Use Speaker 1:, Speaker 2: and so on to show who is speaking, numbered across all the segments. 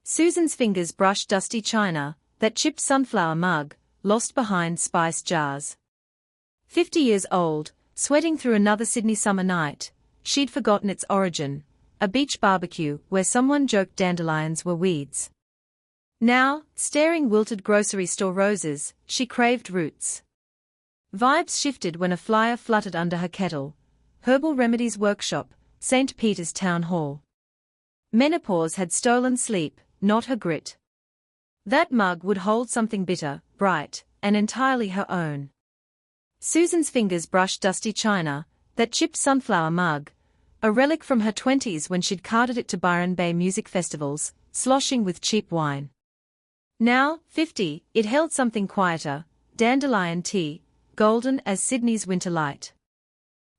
Speaker 1: Susan's fingers brushed dusty china, that chipped sunflower mug, lost behind spice jars. 50 years old, sweating through another Sydney summer night, she'd forgotten its origin, a beach barbecue where someone joked dandelions were weeds. Now, staring wilted grocery store roses, she craved roots. Vibes shifted when a flyer fluttered under her kettle. Herbal Remedies Workshop, St. Peter's Town Hall. Menopause had stolen sleep, not her grit. That mug would hold something bitter, bright, and entirely her own. Susan's fingers brushed dusty china, that chipped sunflower mug, a relic from her 20s when she'd carted it to Byron Bay music festivals, sloshing with cheap wine. Now, 50, it held something quieter, dandelion tea, golden as Sydney's winter light.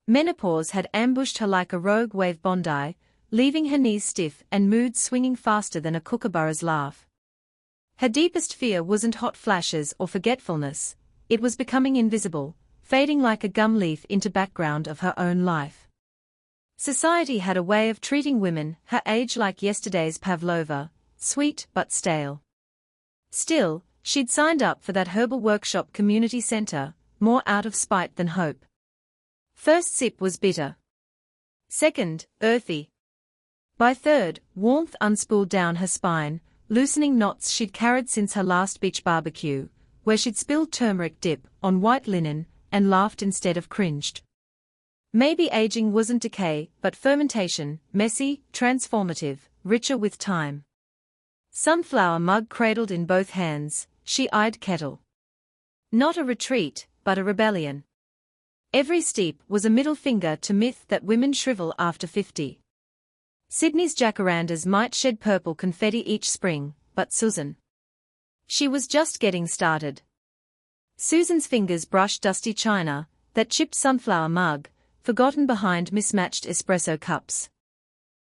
Speaker 1: Menopause had ambushed her like a rogue wave Bondi, leaving her knees stiff and moods swinging faster than a kookaburra's laugh. Her deepest fear wasn't hot flashes or forgetfulness, it was becoming invisible, fading like a gum leaf into background of her own life. Society had a way of treating women her age like yesterday's pavlova, sweet but stale. Still, she'd signed up for that herbal workshop community center, more out of spite than hope. First sip was bitter. Second, earthy. By third, warmth unspooled down her spine, loosening knots she'd carried since her last beach barbecue, where she'd spilled turmeric dip on white linen and laughed instead of cringed. Maybe aging wasn't decay, but fermentation, messy, transformative, richer with time. Sunflower mug cradled in both hands, she eyed kettle. Not a retreat, but a rebellion. Every steep was a middle finger to myth that women shrivel after 50. Sydney's jacarandas might shed purple confetti each spring, but Susan. She was just getting started. Susan's fingers brushed dusty china, that chipped sunflower mug, forgotten behind mismatched espresso cups.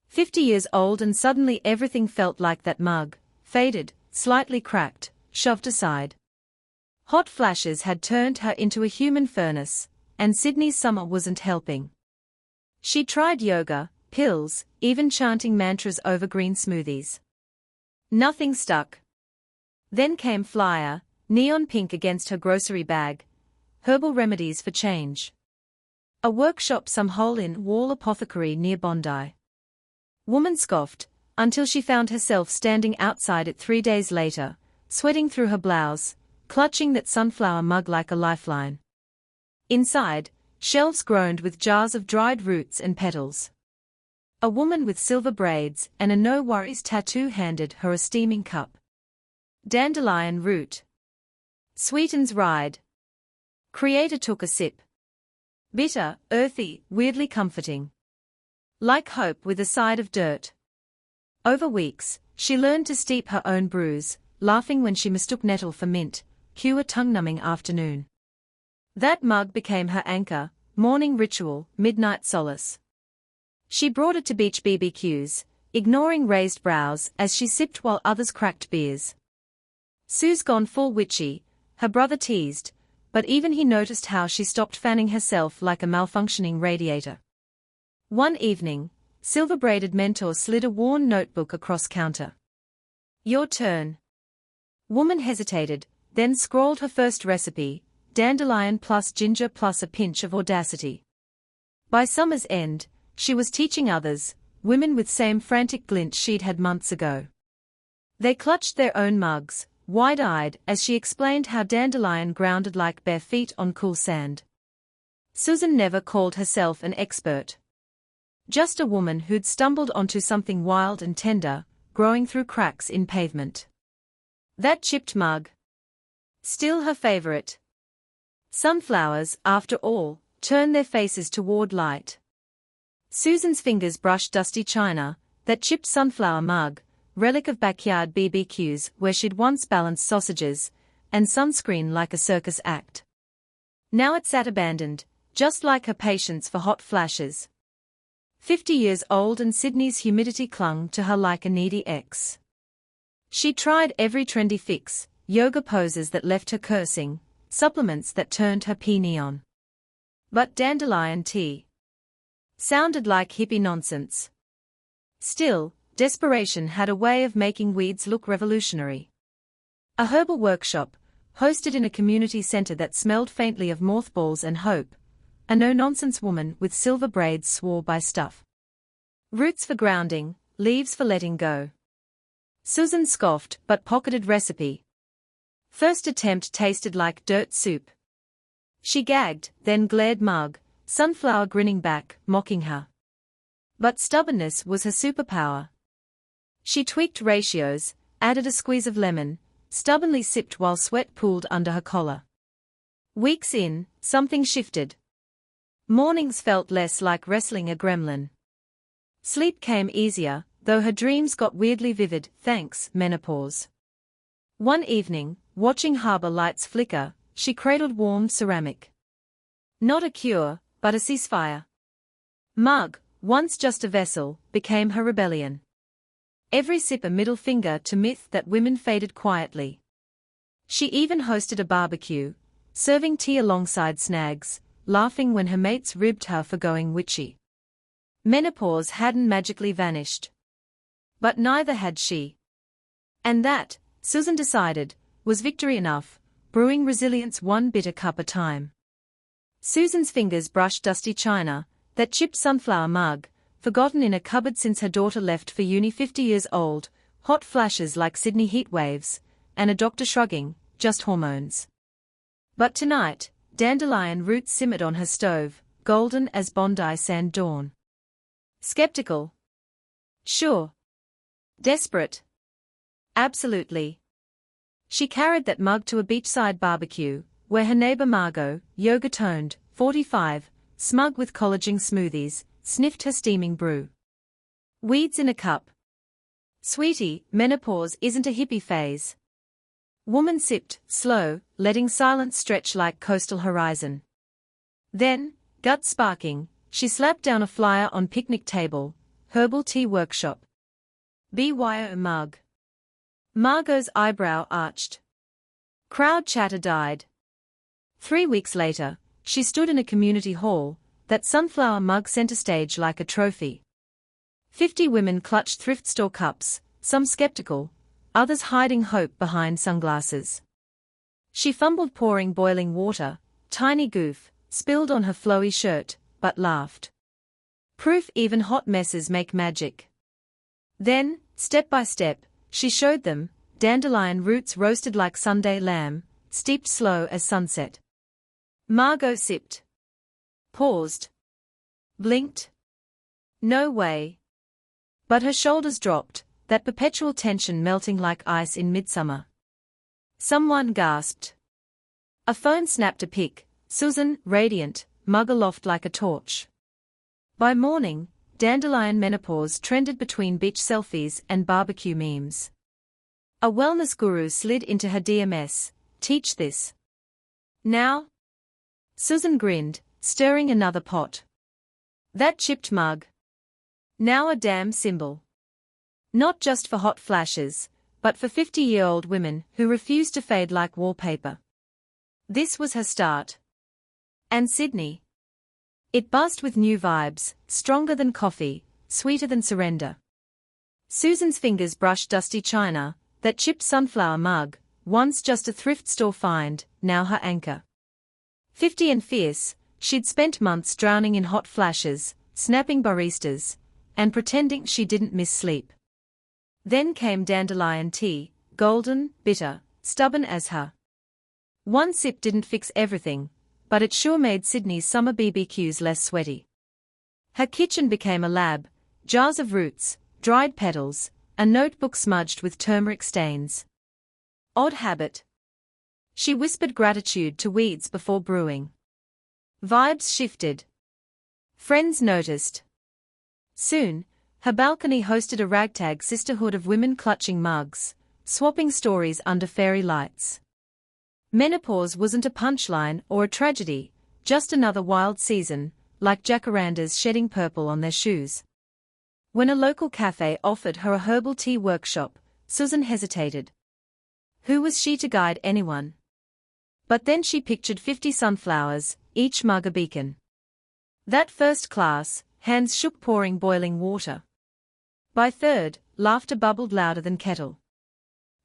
Speaker 1: 50 years old and suddenly everything felt like that mug, faded, slightly cracked, shoved aside. Hot flashes had turned her into a human furnace, and Sydney's summer wasn't helping. She tried yoga, pills, even chanting mantras over green smoothies. Nothing stuck. Then came flyer, neon pink against her grocery bag, Herbal Remedies for Change. A workshop some hole-in-wall apothecary near Bondi. Woman scoffed, until she found herself standing outside it 3 days later, sweating through her blouse, clutching that sunflower mug like a lifeline. Inside, shelves groaned with jars of dried roots and petals. A woman with silver braids and a no-worries tattoo handed her a steaming cup. Dandelion root. Sweetens ride. Creator took a sip. Bitter, earthy, weirdly comforting. Like hope with a side of dirt. Over weeks, she learned to steep her own brews, laughing when she mistook nettle for mint, cue a tongue-numbing afternoon. That mug became her anchor, morning ritual, midnight solace. She brought it to beach BBQs, ignoring raised brows as she sipped while others cracked beers. Sue's gone full witchy, her brother teased, but even he noticed how she stopped fanning herself like a malfunctioning radiator. One evening, silver-braided mentor slid a worn notebook across counter. Your turn. Woman hesitated, then scrawled her first recipe, dandelion plus ginger plus a pinch of audacity. By summer's end, she was teaching others, women with same frantic glint she'd had months ago. They clutched their own mugs, wide-eyed as she explained how dandelion grounded like bare feet on cool sand. Susan never called herself an expert. Just a woman who'd stumbled onto something wild and tender, growing through cracks in pavement. That chipped mug. Still her favorite. Sunflowers, after all, turn their faces toward light. Susan's fingers brushed dusty china, that chipped sunflower mug, relic of backyard BBQs where she'd once balanced sausages, and sunscreen like a circus act. Now it sat abandoned, just like her patience for hot flashes. 50 years old and Sydney's humidity clung to her like a needy ex. She tried every trendy fix, yoga poses that left her cursing, supplements that turned her pea neon. But dandelion tea sounded like hippie nonsense. Still, Desperation had a way of making weeds look revolutionary. A herbal workshop, hosted in a community center that smelled faintly of mothballs and hope. A no-nonsense woman with silver braids swore by stuff. Roots for grounding, leaves for letting go. Susan scoffed but pocketed recipe. First attempt tasted like dirt soup. She gagged, then glared mug, sunflower grinning back, mocking her. But stubbornness was her superpower. She tweaked ratios, added a squeeze of lemon, stubbornly sipped while sweat pooled under her collar. Weeks in, something shifted. Mornings felt less like wrestling a gremlin. Sleep came easier, though her dreams got weirdly vivid, thanks, menopause. One evening, watching harbor lights flicker, she cradled warmed ceramic. Not a cure, but a ceasefire. Mug, once just a vessel, became her rebellion. Every sip a middle finger to myth that women faded quietly. She even hosted a barbecue, serving tea alongside snags, laughing when her mates ribbed her for going witchy. Menopause hadn't magically vanished. But neither had she. And that, Susan decided, was victory enough, brewing resilience one bitter cup at a time. Susan's fingers brushed dusty china, that chipped sunflower mug, forgotten in a cupboard since her daughter left for uni 50 years old, hot flashes like Sydney heat waves, and a doctor shrugging, just hormones. But tonight, dandelion roots simmered on her stove, golden as Bondi sand dawn. Skeptical? Sure. Desperate? Absolutely. She carried that mug to a beachside barbecue, where her neighbor Margot, yoga-toned, 45, smug with collagen smoothies, sniffed her steaming brew. Weeds in a cup. Sweetie, menopause isn't a hippie phase. Woman sipped, slow, letting silence stretch like coastal horizon. Then, gut sparking, she slapped down a flyer on picnic table, herbal tea workshop. BYO mug. Margot's eyebrow arched. Crowd chatter died. 3 weeks later, she stood in a community hall, that sunflower mug center stage like a trophy. 50 women clutched thrift store cups, some skeptical, others hiding hope behind sunglasses. She fumbled pouring boiling water, tiny goof, spilled on her flowy shirt, but laughed. Proof even hot messes make magic. Then, step by step, she showed them, dandelion roots roasted like Sunday lamb, steeped slow as sunset. Margot sipped. Paused. Blinked. No way. But her shoulders dropped, that perpetual tension melting like ice in midsummer. Someone gasped. A phone snapped a pic, Susan, radiant, mug aloft like a torch. By morning, dandelion menopause trended between beach selfies and barbecue memes. A wellness guru slid into her DMS, teach this. Now? Susan grinned, stirring another pot. That chipped mug. Now a damn symbol. Not just for hot flashes, but for 50-year-old women who refuse to fade like wallpaper. This was her start. And Sydney. It buzzed with new vibes, stronger than coffee, sweeter than surrender. Susan's fingers brushed dusty china, that chipped sunflower mug, once just a thrift store find, now her anchor. 50 and fierce, she'd spent months drowning in hot flashes, snapping baristas, and pretending she didn't miss sleep. Then came dandelion tea, golden, bitter, stubborn as her. One sip didn't fix everything, but it sure made Sydney's summer BBQs less sweaty. Her kitchen became a lab, jars of roots, dried petals, a notebook smudged with turmeric stains. Odd habit. She whispered gratitude to weeds before brewing. Vibes shifted. Friends noticed. Soon, her balcony hosted a ragtag sisterhood of women clutching mugs, swapping stories under fairy lights. Menopause wasn't a punchline or a tragedy, just another wild season, like jacarandas shedding purple on their shoes. When a local cafe offered her a herbal tea workshop, Susan hesitated. Who was she to guide anyone? But then she pictured 50 sunflowers, each mug a beacon. That first class, hands shook pouring boiling water. By third, laughter bubbled louder than kettle.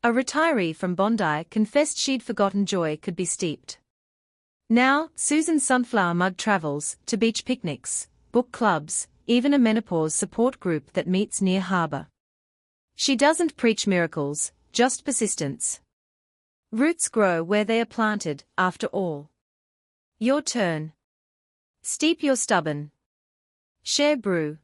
Speaker 1: A retiree from Bondi confessed she'd forgotten joy could be steeped. Now, Susan's sunflower mug travels to beach picnics, book clubs, even a menopause support group that meets near harbor. She doesn't preach miracles, just persistence. Roots grow where they are planted, after all. Your turn. Steep your stubborn. Share brew.